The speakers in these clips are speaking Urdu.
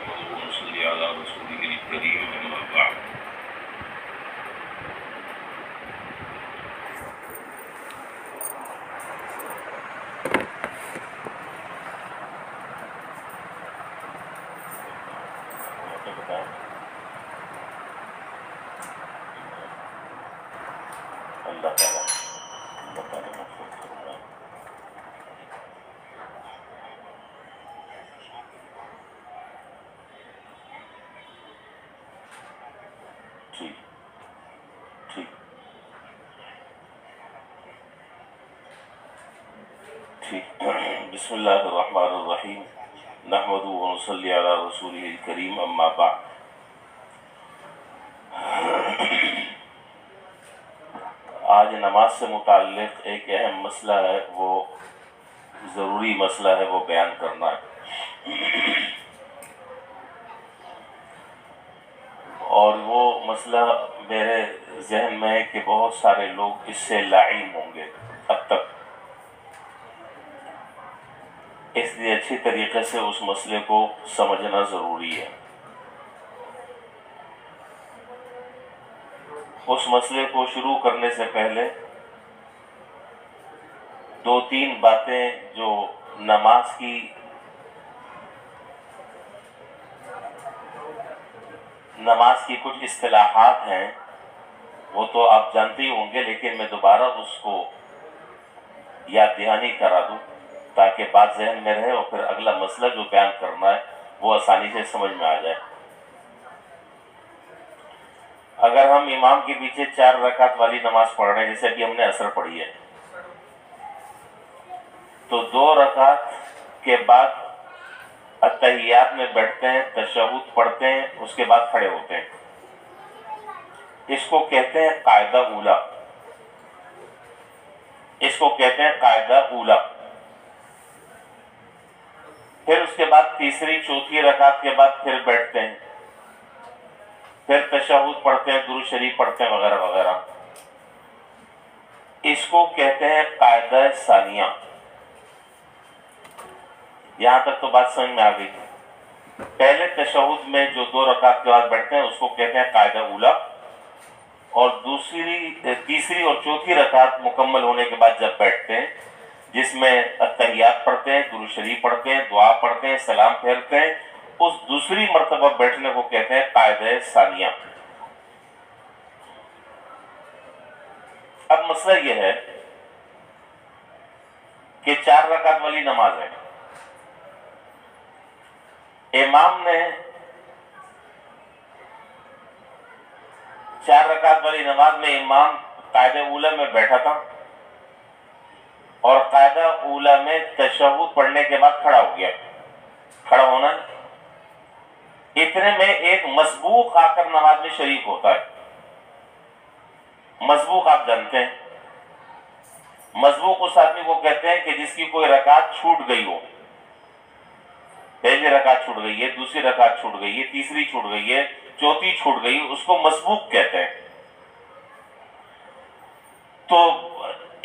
نحمده ونصلي على رسوله الكريم أما بعد اللہ تعالیٰ بسم اللہ الرحمن الرحیم نحمده ونصلي على رسوله الكريم اما بعد. آج نماز سے متعلق ایک اہم مسئلہ ہے، وہ ضروری مسئلہ ہے، وہ بیان کرنا ہے، اور وہ مسئلہ میرے ذہن میں ہے کہ بہت سارے لوگ اس سے لاعلم ہوں گے اب تک، اس لیے اچھی طریقے سے اس مسئلے کو سمجھنا ضروری ہے. اس مسئلے کو شروع کرنے سے پہلے دو تین باتیں جو نماز کی کچھ اصطلاحات ہیں وہ تو آپ جانتے ہی ہوں گے، لیکن میں دوبارہ اس کو یاد دہانی کرا دوں تاکہ بات ذہن میں رہے اور پھر اگلا مسئلہ جو بیان کرنا ہے وہ آسانی سے سمجھ میں آ جائے. اگر ہم امام کے پیچھے 4 رکعت والی نماز پڑھ رہے ہیں، جیسے ابھی ہم نے عصر پڑھی ہے، تو 2 رکعت کے بعد اتحیات میں بیٹھتے ہیں، تشہد پڑھتے ہیں، اس کے بعد کھڑے ہوتے ہیں. اس کو کہتے ہیں قاعدہ اولا. اس کو کہتے ہیں قاعدہ اولا. پھر اس کے بعد تیسری چوتھی رکعت کے بعد پھر بیٹھتے ہیں، پھر تشہد پڑھتے ہیں، درود شریف پڑھتے ہیں، وغیرہ وغیرہ. اس کو کہتے ہیں قاعدہ ثانیہ. یہاں تک تو بات سمجھ میں آ گئی. پہلے تشہد میں جو 2 رکعت کے بعد بیٹھتے ہیں اس کو کہتے ہیں قاعدہ اولا، اور تیسری اور چوتھی رکعت مکمل ہونے کے بعد جب بیٹھتے ہیں، جس میں اتحیات پڑھتے ہیں، درود شریف پڑھتے ہیں، دعا پڑھتے ہیں، سلام پھیرتے ہیں، اس دوسری مرتبہ بیٹھنے کو کہتے ہیں قاعدہ ثانیہ. اب مسئلہ یہ ہے کہ 4 رکعت والی نماز ہے، امام نے 4 رکعت والی نماز میں امام قاعدہ اولا میں بیٹھا تھا، اور قاعدہ اولا میں تشہد پڑھنے کے بعد کھڑا ہو گیا. کھڑا ہونا اتنے میں ایک مسبوق آ کر نماز میں شریک ہوتا ہے. مسبوق آپ جانتے ہیں، مسبوق اس آدمی کو کہتے ہیں کہ جس کی کوئی رکعت چھوٹ گئی ہو. پہلی رکعت چھوٹ گئی ہے، دوسری رکعت چھوٹ گئی ہے، تیسری چھوٹ گئی ہے، چوتھی چھوٹ گئی، اس کو مسبوق کہتے ہیں. تو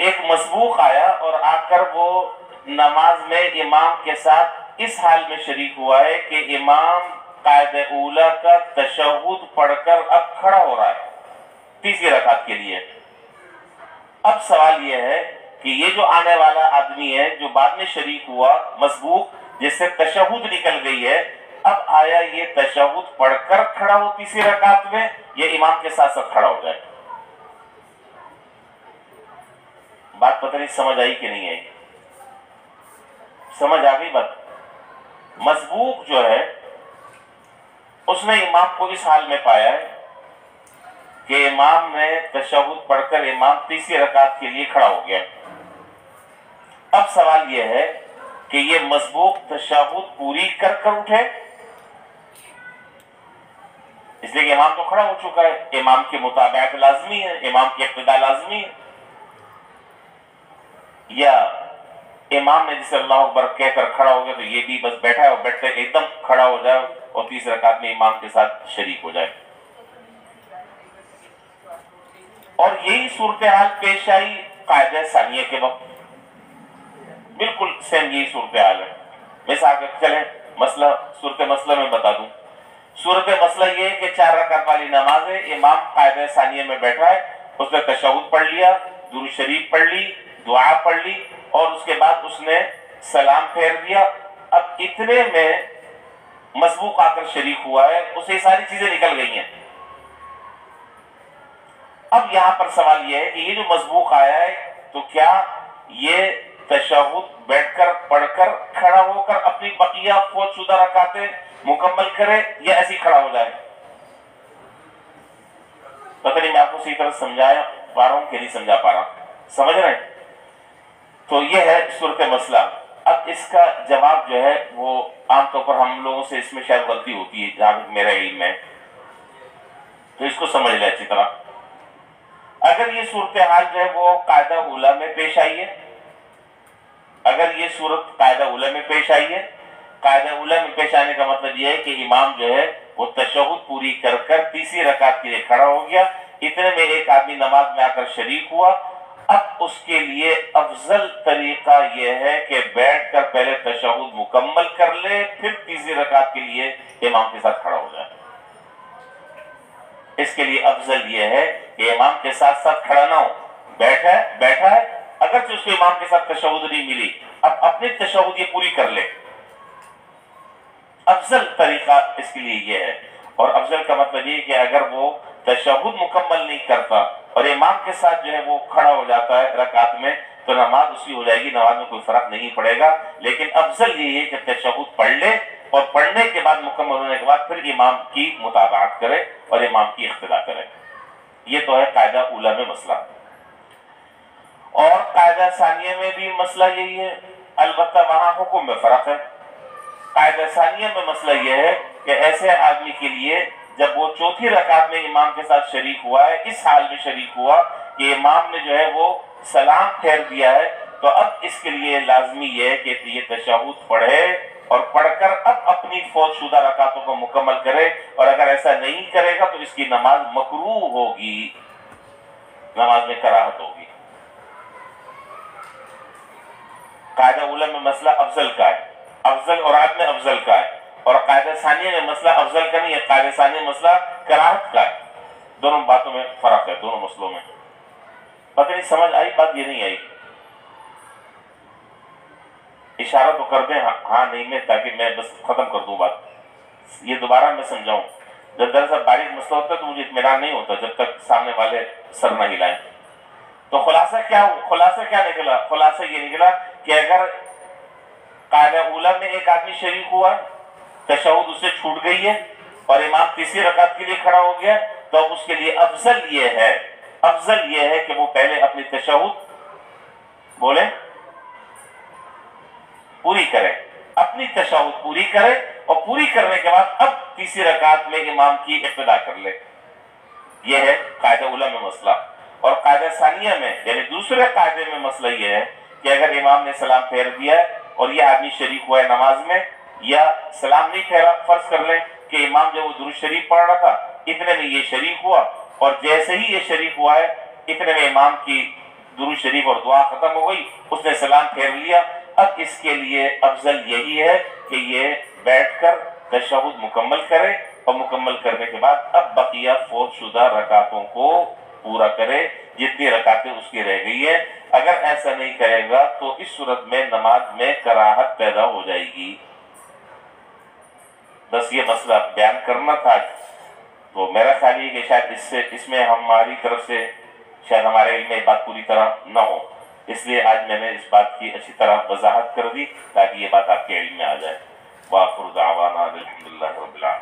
ایک مسبوق آیا اور آ کر وہ نماز میں امام کے ساتھ اس حال میں شریک ہوا ہے کہ امام قاعدہ اولا کا تشہد پڑھ کر اب کھڑا ہو رہا ہے تیسری رکعت کے لیے. اب سوال یہ ہے کہ یہ جو آنے والا آدمی ہے جو بعد میں شریک ہوا، مسبوق جس سے تشہد نکل گئی ہے، اب آیا یہ تشہد پڑھ کر کھڑا ہو تیسری رکعت میں، یہ امام کے ساتھ ساتھ کھڑا ہو جائے؟ بات پتہ نہیں سمجھ آئی کہ نہیں آئی؟ سمجھ آ گئی بات؟ مسبوق جو ہے اس نے امام کو اس حال میں پایا ہے کہ امام نے تشہد پڑھ کر امام تیسری رکعت کے لیے کھڑا ہو گیا. اب سوال یہ ہے کہ یہ مسبوق تشہد پوری کر کر اٹھے، اس لیے کہ امام تو کھڑا ہو چکا ہے، امام کی متابعت لازمی ہے، امام کی اقتداء لازمی ہے، یا امام نے جسے اللہ اکبر کہہ کر کھڑا ہو گیا تو یہ بھی بس بیٹھا ہے اور بیٹھتے ایک دم کھڑا ہو جائے اور تیسری رکعت میں امام کے ساتھ شریک ہو جائے. اور یہی صورتحال پیش آئی قاعدہ ثانیہ کے وقت. بالکل سیم یہی صورتحال ہے. مثال کے چلیں مسئلہ صورت مسئلہ میں بتا دوں. صورت مسئلہ یہ ہے کہ 4 رکعت والی نماز ہے، امام قاعدہ ثانیہ میں بیٹھا ہے، اس نے تشہد پڑھ لیا، درود شریف پڑھ لی، دعا پڑھ لی، اور اس کے بعد اس نے سلام پھیر دیا. اب اتنے میں مسبوق آ کر شریک ہوا ہے، اسے ساری چیزیں نکل گئی ہیں. اب یہاں پر سوال یہ ہے کہ یہ جو مسبوق آیا ہے تو کیا یہ تشہد بیٹھ کر پڑھ کر کھڑا ہو کر اپنی بقیہ فوت شدہ رکعتیں مکمل کرے یا ایسی کھڑا ہو جائے؟ پتہ نہیں میں آپ کو صحیح طرح سمجھا پا رہا ہوں کہ نہیں سمجھا پا رہا ہوں، سمجھ رہے ہیں؟ تو یہ ہے صورت مسئلہ. اب اس کا جواب جو ہے وہ عام طور پر ہم لوگوں سے اس میں شاید غلطی ہوتی ہے جہاں تک میرا علم ہے، تو اس کو سمجھ لیں اچھی طرح. اگر یہ صورتحال جو ہے وہ قاعدہ اولیٰ میں پیش آئی ہے، اگر یہ صورت قاعدہ اولیٰ میں پیش آئی ہے، قاعدہ اولیٰ میں پیش آنے کا مطلب یہ ہے کہ امام جو ہے وہ تشہد پوری کر کر تیسری رکعت کے لیے کھڑا ہو گیا، اتنے میں ایک آدمی نماز میں آ کر شریک ہوا. اب اس کے لیے افضل طریقہ یہ ہے کہ بیٹھ کر پہلے تشہد مکمل کر لے، پھر تیسری رکعت کے لیے امام کے ساتھ کھڑا ہو جائے. اس کے لیے افضل یہ ہے کہ امام کے ساتھ ساتھ کھڑا نہ ہو، بیٹھا ہے اگرچہ اس کو امام کے ساتھ تشہد نہیں ملی، اب اپنی تشہد یہ پوری کر لے. افضل طریقہ اس کے لیے یہ ہے. اور افضل کا مطلب یہ کہ اگر وہ تشہد مکمل نہیں کرتا اور امام کے ساتھ جو ہے وہ کھڑا ہو جاتا ہے رکعت میں تو نماز اسی ہو جائے گی، نماز میں کوئی فرق نہیں پڑے گا. لیکن افضل یہ ہے کہ تشہد پڑھ لے اور پڑھنے کے بعد مکمل ہونے کے بعد پھر امام کی متابعت کرے اور امام کی اقتداء کرے. یہ تو ہے قاعدہ اولیٰ میں مسئلہ. اور قاعدہ ثانیہ میں بھی مسئلہ یہی ہے، البتہ وہاں حکم میں فرق ہے. قاعدہ ثانیہ میں مسئلہ یہ ہے کہ ایسے آدمی کے لیے جب وہ چوتھی رکعت میں امام کے ساتھ شریک ہوا ہے، اس حال میں شریک ہوا کہ امام نے جو ہے وہ سلام پھیر دیا ہے، تو اب اس کے لیے لازمی یہ ہے کہ یہ تشہد پڑھے اور پڑھ کر اب اپنی فوت شدہ رکعتوں کو مکمل کرے. اور اگر ایسا نہیں کرے گا تو اس کی نماز مکروہ ہوگی، نماز میں کراہت ہوگی. قاعدہ اولیٰ میں مسئلہ افضل کا ہے، افضل اور عدم افضل کا ہے، اور قاعدہ ثانیہ میں مسئلہ افضل کا نہیں ہے، قاعدہ ثانیہ میں مسئلہ کراہت کا ہے. دونوں باتوں میں فرق ہے، دونوں مسئلوں میں. پتہ نہیں سمجھ آئی بات یہ نہیں آئی؟ اشارہ تو کر دیں ہاں نہیں میں، تاکہ میں بس ختم کر دوں بات. یہ دوبارہ میں سمجھاؤں، جب دراصل باریک مسئلہ ہوتا ہے تو مجھے اطمینان نہیں ہوتا جب تک سامنے والے سر نہ ہلائیں. تو خلاصہ کیا نکلا؟ خلاصہ یہ نکلا کہ اگر قاعدہ اولیٰ میں ایک آدمی شریک ہوا، تشہد اس سے چھوٹ گئی ہے اور امام تیسری رکعت کے لیے کھڑا ہو گیا، تو اب اس کے لیے افضل یہ ہے کہ وہ پہلے اپنی تشہد پوری کرے، اپنی تشہد پوری کرے اور پوری کرنے کے بعد اب تیسری رکعت میں امام کی اقتداء کر لے. یہ ہے قاعدہ اولیٰ میں مسئلہ. اور قاعدہ ثانیہ میں یعنی دوسرے قاعدے میں مسئلہ یہ ہے کہ اگر امام نے سلام پھیر دیا ہے اور یہ آدمی شریک ہوا ہے نماز میں، یا سلام نہیں پھیرا، فرض کر لیں کہ امام جب وہ درود شریف پڑھ رہا تھا اتنے میں یہ شریک ہوا، اور جیسے ہی یہ شریک ہوا ہے اتنے میں امام کی درود شریف اور دعا ختم ہو گئی، اس نے سلام پھیر لیا. اب اس کے لیے افضل یہی ہے کہ یہ بیٹھ کر تشہد مکمل کرے اور مکمل کرنے کے بعد اب بقیہ فوت شدہ رکعتوں کو پورا کرے جتنی رکعتیں اس کی رہ گئی ہیں. اگر ایسا نہیں کرے گا تو اس صورت میں نماز میں کراہت پیدا ہو جائے گی. بس یہ مسئلہ بیان کرنا تھا. تو میرا خیال یہ کہ شاید اس میں ہماری طرف سے شاید ہمارے علم میں بات پوری طرح نہ ہو، اس لیے آج میں نے اس بات کی اچھی طرح وضاحت کر دی تاکہ یہ بات آپ کے علم میں آ جائے. وآخر دعوانا الحمدللہ رب العالمین.